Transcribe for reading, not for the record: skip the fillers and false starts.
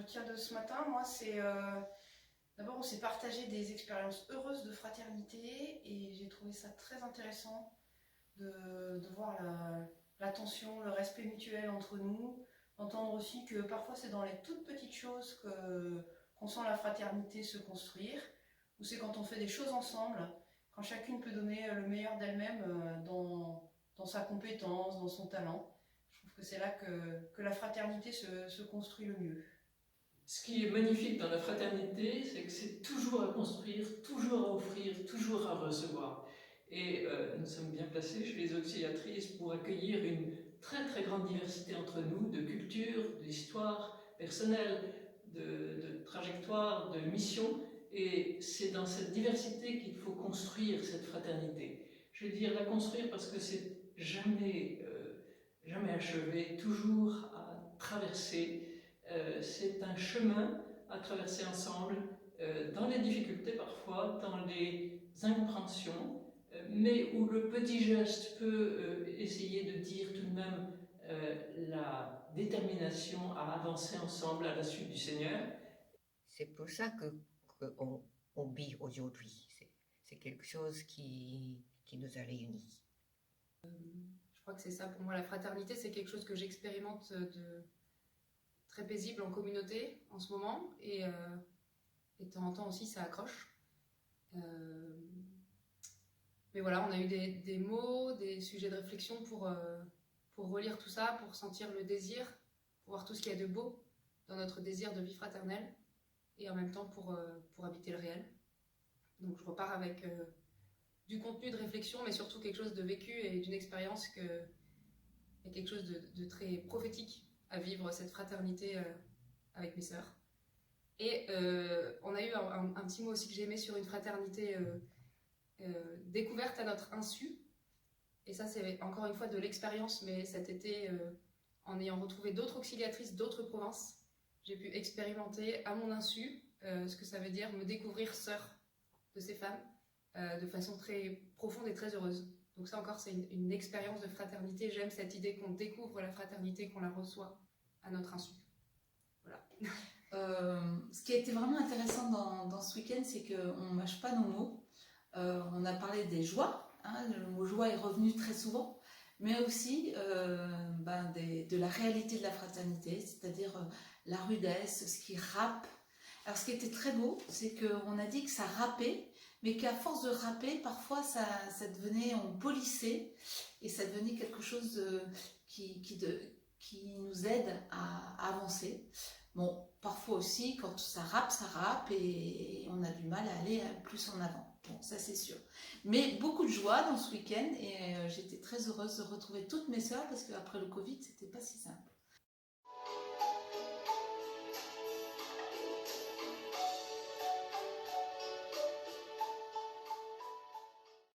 retiens de ce matin, moi, c'est d'abord on s'est partagé des expériences heureuses de fraternité et j'ai trouvé ça très intéressant de voir l'attention, le respect mutuel entre nous, d'entendre aussi que parfois c'est dans les toutes petites choses qu'on sent la fraternité se construire, ou c'est quand on fait des choses ensemble, quand chacune peut donner le meilleur d'elle-même dans sa compétence, dans son talent. Je trouve que c'est là que la fraternité se construit le mieux. Ce qui est magnifique dans la fraternité, c'est que c'est toujours à construire, toujours à offrir, toujours à recevoir. Et nous sommes bien placés chez les auxiliatrices pour accueillir une très très grande diversité entre nous, de cultures, d'histoires personnelles, de trajectoires, de missions. Et c'est dans cette diversité qu'il faut construire cette fraternité. Je veux dire la construire parce que c'est jamais achevé, toujours à traverser. C'est un chemin à traverser ensemble, dans les difficultés parfois, dans les incompréhensions, mais où le petit geste peut essayer de dire tout de même la détermination à avancer ensemble à la suite du Seigneur. C'est pour ça on vit aujourd'hui. C'est quelque chose qui nous a réunis. Je crois que c'est ça pour moi, la fraternité, c'est quelque chose que j'expérimente de très paisible en communauté en ce moment, et de temps en temps aussi ça accroche. Mais voilà, on a eu des mots, des sujets de réflexion pour relire tout ça, pour sentir le désir, pour voir tout ce qu'il y a de beau dans notre désir de vie fraternelle, et en même temps pour habiter le réel. Donc je repars avec du contenu de réflexion, mais surtout quelque chose de vécu et d'une expérience et quelque chose de très prophétique à vivre cette fraternité avec mes sœurs. Et on a eu un petit mot aussi que j'ai aimé sur une fraternité découverte à notre insu. Et ça, c'est encore une fois de l'expérience, mais cet été, en ayant retrouvé d'autres auxiliatrices d'autres provinces, j'ai pu expérimenter à mon insu ce que ça veut dire me découvrir sœur de ces femmes de façon très profonde et très heureuse. Donc ça encore, c'est une expérience de fraternité. J'aime cette idée qu'on découvre la fraternité, qu'on la reçoit à notre insu. Voilà. Ce qui a été vraiment intéressant dans ce week-end, c'est qu'on ne mâche pas nos mots. On a parlé des joies, hein, le mot joie est revenu très souvent, mais aussi de la réalité de la fraternité, c'est-à-dire la rudesse, ce qui râpe. Alors ce qui était très beau, c'est qu'on a dit que ça râpait, mais qu'à force de râper, parfois ça devenait, on polissait, et ça devenait quelque chose qui nous aide à avancer. Bon, parfois aussi, quand ça râpe, et on a du mal à aller plus en avant. Bon, ça c'est sûr. Mais beaucoup de joie dans ce week-end, et j'étais très heureuse de retrouver toutes mes sœurs, parce qu'après le Covid, c'était pas si simple.